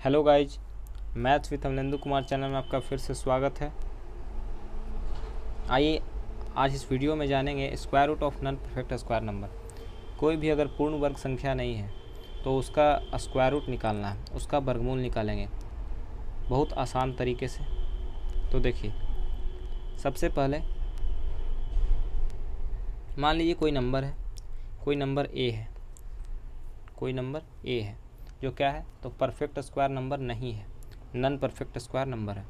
Hello guys, maths with Amlendu Kumar channel में आपका फिर से स्वागत है। आइए आज इस वीडियो में जानेंगे square root of non perfect square number. कोई भी अगर पूर्ण वर्ग संख्या नहीं है तो उसका स्क्वायर रूट निकालना है, उसका वर्गमूल निकालेंगे बहुत आसान तरीके से। तो देखिए, सबसे पहले मान लीजिए कोई नंबर है, कोई नंबर ए है, कोई नंबर ए है जो क्या है, तो परफेक्ट स्क्वायर नंबर नहीं है, नॉन परफेक्ट स्क्वायर नंबर है।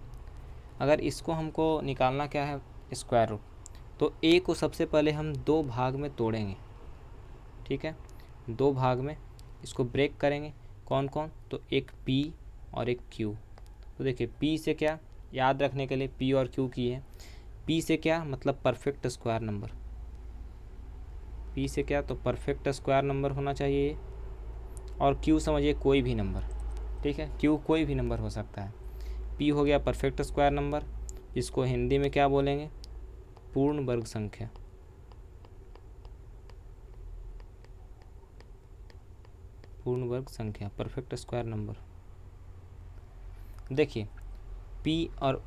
अगर इसको हमको निकालना क्या है, स्क्वायर रूट, तो ए को सबसे पहले हम दो भाग में तोड़ेंगे। ठीक है, दो भाग में इसको ब्रेक करेंगे। कौन कौन, तो एक पी और एक क्यू। तो देखिए, पी से क्या याद रखने के लिए पी और क्यू की है। पी से क्या मतलब परफेक्ट स्क्वायर नंबर, पी से क्या तो परफेक्ट स्क्वायर नंबर होना चाहिए ये। और क्यू समझिए कोई भी नंबर, ठीक है, क्यू कोई भी नंबर हो सकता है। पी हो गया परफेक्ट स्क्वायर नंबर, जिसको हिंदी में क्या बोलेंगे, पूर्ण वर्ग संख्या। पूर्ण वर्ग संख्या, परफेक्ट स्क्वायर नंबर। देखिए, पी और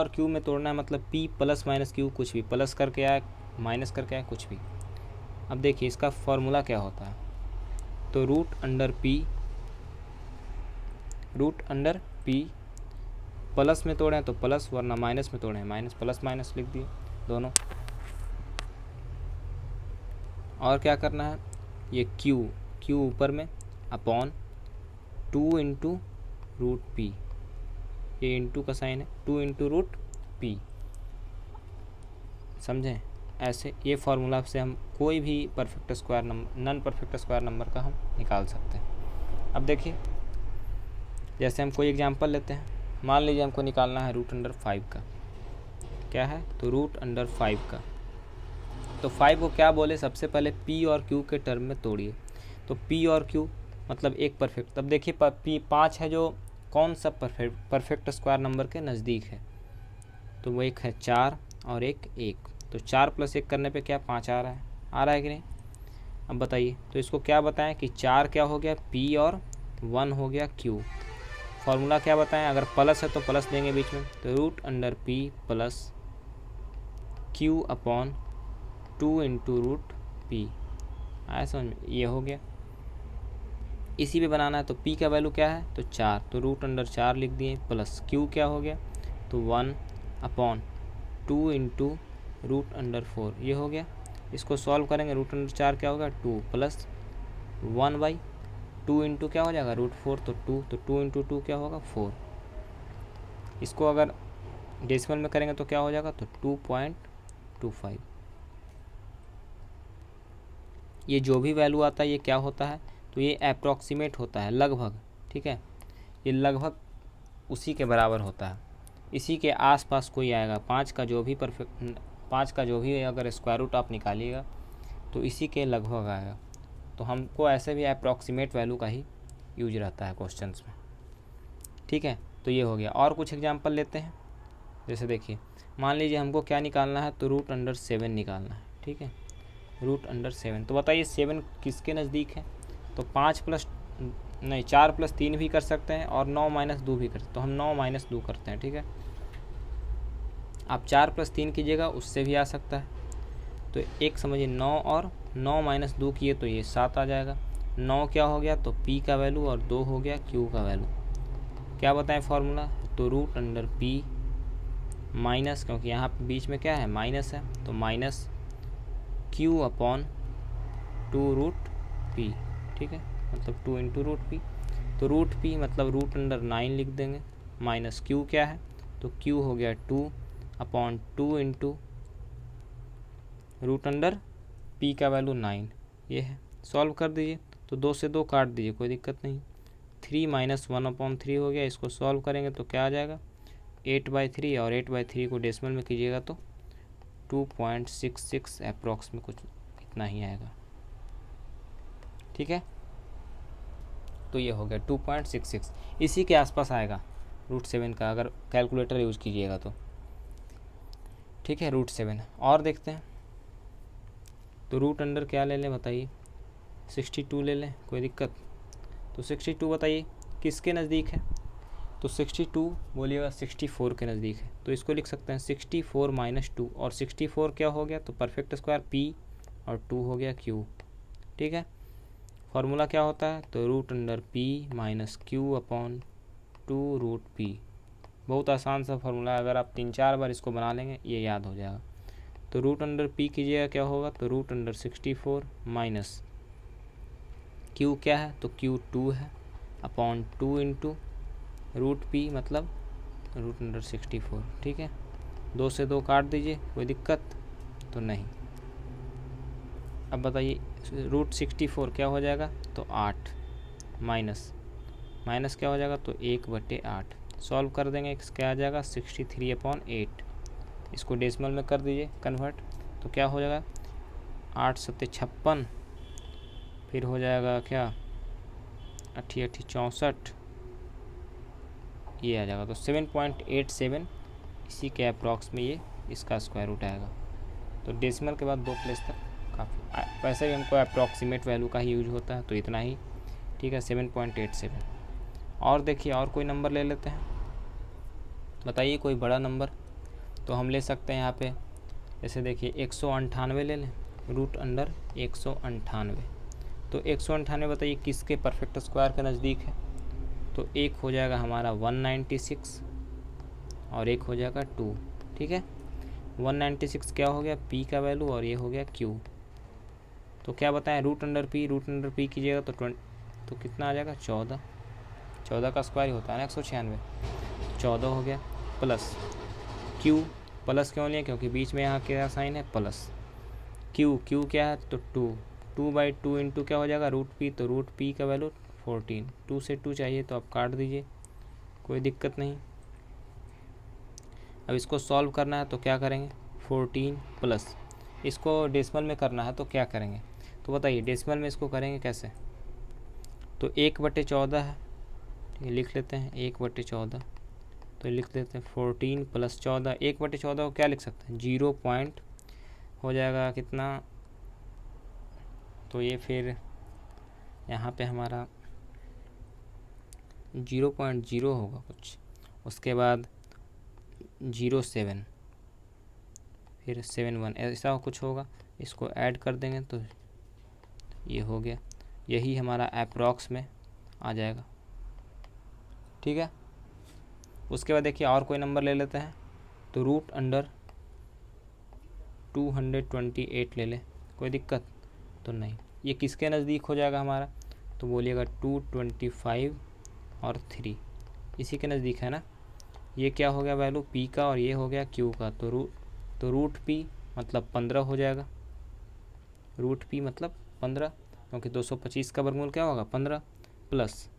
क्यू में तोड़ना है, मतलब पी प्लस माइनस क्यू, कुछ भी प्लस करके आए माइनस करके आए, कुछ भी। अब देखिए इसका फॉर्मूला क्या होता है, तो रूट अंडर पी प्लस में तोड़ें तो प्लस, वरना माइनस में तोड़ें माइनस, प्लस माइनस लिख दिए दोनों। और क्या करना है, ये क्यू ऊपर में अपॉन 2 इंटू रूट पी, ये इंटू का साइन है, 2 इंटू रूट पी। समझें, ऐसे ये फार्मूला से हम कोई भी perfect square number, non perfect square number का हम निकाल सकते हैं। अब देखिए, जैसे हम कोई एग्जांपल लेते हैं, मान लीजिए हमको निकालना है रूट अंडर 5 का। क्या है, तो रूट अंडर 5 का, तो 5 को क्या बोले, सबसे पहले पी और क्यू के टर्म में तोड़िए। तो पी और क्यू मतलब एक परफेक्ट। तब देखिए पी 5 है जो कौन सा परफेक्ट स्क्वायर नंबर के नज़दीक है, तो वो एक है 4 और एक 1। तो 4 + 1 करने पे क्या 5 आ रहा है कि नहीं। अब बताइए, तो इसको क्या बताएं कि 4 क्या हो गया पी और 1 हो गया क्यू। फॉर्मूला क्या बताएं, अगर प्लस है तो प्लस देंगे बीच में, तो root under p plus q upon 2 into root p. आया समझ में, ये हो गया। इसी पे बनाना है, तो p का वैल्यू क्या है, तो 4, तो रूट अंडर 4 लिख दिए, प्लस q क्या हो गया, तो 1 अपॉन 2 इंटू रूट अंडर 4, ये हो गया। इसको सॉल्व करेंगे, रूट अंडर 4 क्या होगा 2 प्लस 1/2 इंटू क्या हो जाएगा रूट 4, तो 2, तो 2 इंटू 2 क्या होगा 4। इसको अगर डेसिमल में करेंगे तो क्या हो जाएगा, तो 2.25। ये जो भी वैल्यू आता है ये क्या होता है, तो ये अप्रॉक्सीमेट होता है, लगभग। ठीक है, ये लगभग उसी के बराबर होता है, इसी के आसपास कोई आएगा। 5 का जो भी अगर स्क्वायर रूट आप निकालिएगा तो इसी के लगभग आएगा। तो हमको ऐसे भी अप्रॉक्सीमेट वैल्यू का ही यूज रहता है क्वेश्चंस में। ठीक है, तो ये हो गया। और कुछ एग्जांपल लेते हैं, जैसे देखिए, मान लीजिए हमको क्या निकालना है, तो रूट अंडर 7 निकालना है। ठीक है, रूट अंडर 7, तो बताइए 7 किसके नज़दीक है, तो 4 + 3 भी कर सकते हैं और 9 - 2 भी कर सकते हैं, तो हम 9 - 2 करते हैं। ठीक है, आप 4 + 3 कीजिएगा उससे भी आ सकता है। तो एक समझिए 9 और 9 - 2 किए तो ये 7 आ जाएगा। 9 क्या हो गया, तो p का वैल्यू, और 2 हो गया q का वैल्यू। क्या बताएं फॉर्मूला, तो रूट अंडर p माइनस, क्योंकि यहाँ पे बीच में क्या है माइनस है, तो minus q upon 2 root p। ठीक है, मतलब 2 इंटू रूट पी, तो रूट पी मतलब रूट अंडर 9 लिख देंगे, माइनस q क्या है, तो q हो गया 2 upon 2 into root under p का वैल्यू 9, ये है। सॉल्व कर दीजिए, तो 2 से 2 काट दीजिए, कोई दिक्कत नहीं। 3 - 1/3 हो गया, इसको सॉल्व करेंगे तो क्या आ जाएगा 8/3, और 8/3 को डेसिमल में कीजिएगा तो 2.66 अप्रॉक्स में कुछ इतना ही आएगा। ठीक है, तो ये हो गया 2.66, इसी के आसपास आएगा रूट 7 का, अगर कैलकुलेटर यूज़ कीजिएगा तो। ठीक है, रूट 7 और देखते हैं, तो रूट अंडर क्या ले लें बताइए, 62 ले लें, कोई दिक्कत, तो 62 बताइए किसके नज़दीक है, तो 62 बोलिएगा 64 के नज़दीक है, तो इसको लिख सकते हैं 64 माइनस 2, और 64 क्या हो गया, तो परफेक्ट स्क्वायर p और 2 हो गया q। ठीक है, फार्मूला क्या होता है, तो root under p minus q upon 2 root p। बहुत आसान सा फार्मूला है, अगर आप 3-4 बार इसको बना लेंगे ये याद हो जाएगा। तो रूट अंडर p कीजिएगा क्या होगा, तो रूट अंडर 64 माइनस q क्या है, तो q 2 है अपॉन 2 इंटू रूट p मतलब रूट अंडर 64। ठीक है, 2 से 2 काट दीजिए, कोई दिक्कत तो नहीं। अब बताइए रूट 64 क्या हो जाएगा, तो 8 माइनस माइनस क्या हो जाएगा, तो 1/8। सॉल्व कर देंगे, क्या आ जाएगा 63/8। इसको डेसिमल में कर दीजिए कन्वर्ट, तो क्या हो जाएगा 8 सत्ते 56, फिर हो जाएगा क्या 8 8 64, ये आ जाएगा, तो 7.87 इसी के अप्रॉक्स में ये इसका स्क्वायर रूट आएगा। तो डेसिमल के बाद 2 प्लेस तक काफ़ी, वैसे भी हमको अप्रॉक्सीमेट वैल्यू का ही यूज होता है, तो इतना ही ठीक है 7.87। और देखिए और कोई नंबर ले लेते हैं, बताइए कोई बड़ा नंबर। तो हम ले सकते हैं यहाँ पे, जैसे देखिए 198 ले लें, रूट अंडर 198। तो 198 बताइए किसके परफेक्ट स्क्वायर के नज़दीक है, तो एक हो जाएगा हमारा 196 और एक हो जाएगा 2। ठीक है, 196 क्या हो गया p का वैल्यू और ये हो गया q। तो क्या बताएं रूट अंडर p कीजिएगा तो कितना आ जाएगा 14 का स्क्वायर ही होता है ना 196, 14 हो गया प्लस q। प्लस क्यों लिया, क्योंकि बीच में यहाँ क्या साइन है प्लस। q क्या है, तो 2/2 इंटू क्या हो जाएगा रूट p, तो रूट p का वैल्यू 14। 2 से 2 चाहिए तो आप काट दीजिए, कोई दिक्कत नहीं। अब इसको सॉल्व करना है तो क्या करेंगे 14 प्लस, इसको डेसिमल में करना है तो क्या करेंगे, तो बताइए डेसिमल में इसको करेंगे कैसे, तो 1/14 है, ठीक है लिख लेते हैं 1/14, तो लिख देते हैं 14 प्लस 14। 1/14 को क्या लिख सकते हैं 0 पॉइंट हो जाएगा कितना, तो ये फिर यहाँ पे हमारा 0.0 होगा कुछ, उसके बाद 07 फिर 71 ऐसा कुछ होगा, इसको ऐड कर देंगे तो ये हो गया, यही हमारा अप्रॉक्स में आ जाएगा। ठीक है, उसके बाद देखिए और कोई नंबर ले लेते हैं, तो रूट अंडर 228 ले लें, कोई दिक्कत तो नहीं। ये किसके नज़दीक हो जाएगा हमारा, तो बोलिएगा 225 और 3 इसी के नज़दीक है ना। ये क्या हो गया वैल्यू p का और ये हो गया q का, तो रूट p मतलब 15 हो जाएगा, रूट p मतलब 15, क्योंकि 225 का वर्गमूल क्या होगा 15 प्लस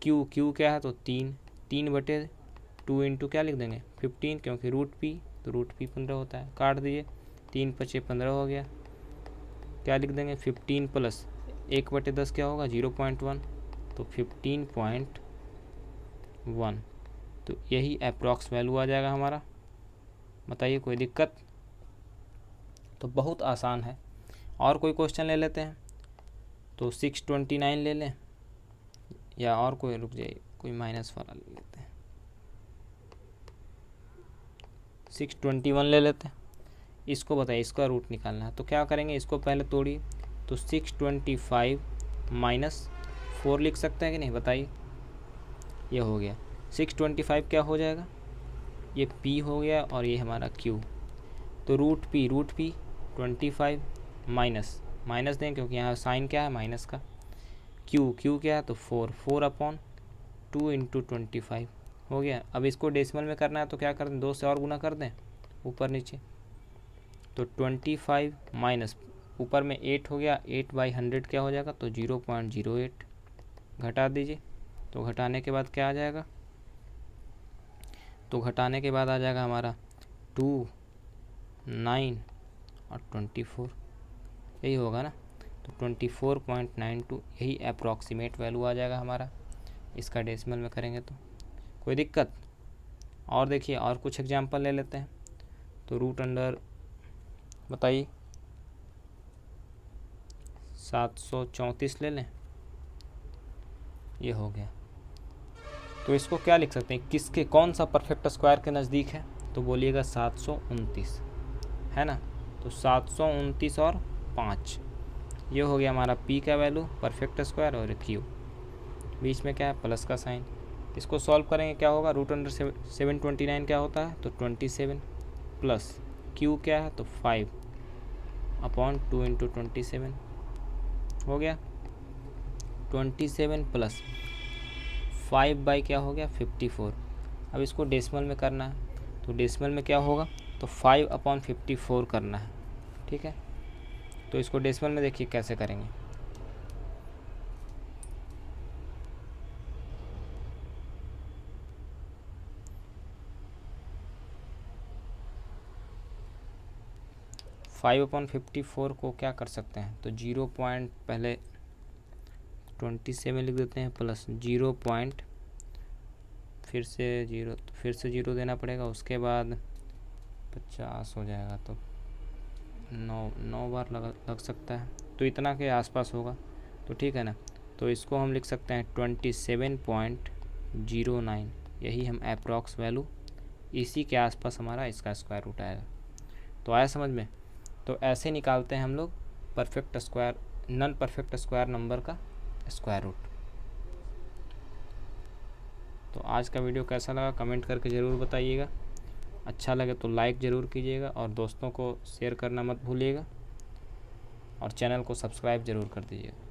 q क्या है, तो 3/2 इंटू क्या लिख देंगे 15, क्योंकि रूट p तो रूट p 15 होता है, काट दीजिए 3 × 15 हो गया, क्या लिख देंगे 15 प्लस 1/10 क्या होगा 0.1, तो 15.1, तो यही अप्रॉक्स वैल्यू आ जाएगा हमारा। बताइए कोई दिक्कत, तो बहुत आसान है। और कोई क्वेश्चन ले लेते हैं, तो 629 ले लें, या और कोई रुक जाइए कोई माइनस वाला ले लेते हैं, 621 ले लेते हैं। इसको बताइए इसका रूट निकालना है, तो क्या करेंगे इसको पहले तोड़िए, तो 625 माइनस 4 लिख सकते हैं कि नहीं, बताइए। ये हो गया 625 क्या हो जाएगा, ये p हो गया और ये हमारा q, तो रूट p 25 माइनस दें क्योंकि यहाँ साइन क्या है माइनस का, q क्या है तो 4/2 इंटू 25 हो गया। अब इसको डेसिमल में करना है तो क्या कर दें 2 से और गुना कर दें ऊपर नीचे, तो 25 माइनस ऊपर में 8 हो गया, 8/100 क्या हो जाएगा, तो 0.08 घटा दीजिए, तो घटाने के बाद क्या आ जाएगा, तो घटाने के बाद आ जाएगा हमारा 2, 9 और 24, यही होगा ना, तो 24.92 यही अप्रॉक्सीमेट वैल्यू आ जाएगा हमारा, इसका डेसिमल में करेंगे तो कोई दिक्कत। और देखिए और कुछ एग्जांपल ले लेते हैं, तो रूट अंडर बताइए 734 ले लें, ये हो गया तो इसको क्या लिख सकते हैं, किसके कौन सा परफेक्ट स्क्वायर के नज़दीक है, तो बोलिएगा 729 है ना। तो 729 और 5 ये हो गया हमारा p का वैल्यू परफेक्ट स्क्वायर, और q बीच में क्या है प्लस का साइन। इसको सॉल्व करेंगे क्या होगा, √729 क्या होता है, तो 27 प्लस q क्या है, तो 5/2 × 27 हो गया 27 प्लस 5 क्या हो गया 54। अब इसको डेसिमल में करना है, तो डेसिमल में क्या होगा, तो 5/54 करना है, ठीक है। तो इसको डेसिमल में देखिए कैसे करेंगे, फाइव अपॉन 54 को क्या कर सकते हैं, तो 0 पॉइंट पहले 27 लिख देते हैं प्लस 0 पॉइंट फिर से 0 देना पड़ेगा, उसके बाद 50 हो जाएगा, तो 9 बार लग सकता है, तो इतना के आसपास होगा, तो ठीक है ना। तो इसको हम लिख सकते हैं 27.09, यही हम अप्रॉक्स वैल्यू, इसी के आसपास हमारा इसका स्क्वायर रूट आएगा। तो आया समझ में। तो ऐसे निकालते हैं हम लोग perfect square, non perfect square number का स्क्वायर रूट। तो आज का वीडियो कैसा लगा कमेंट करके ज़रूर बताइएगा, अच्छा लगे तो लाइक ज़रूर कीजिएगा और दोस्तों को शेयर करना मत भूलिएगा, और चैनल को सब्सक्राइब ज़रूर कर दीजिएगा।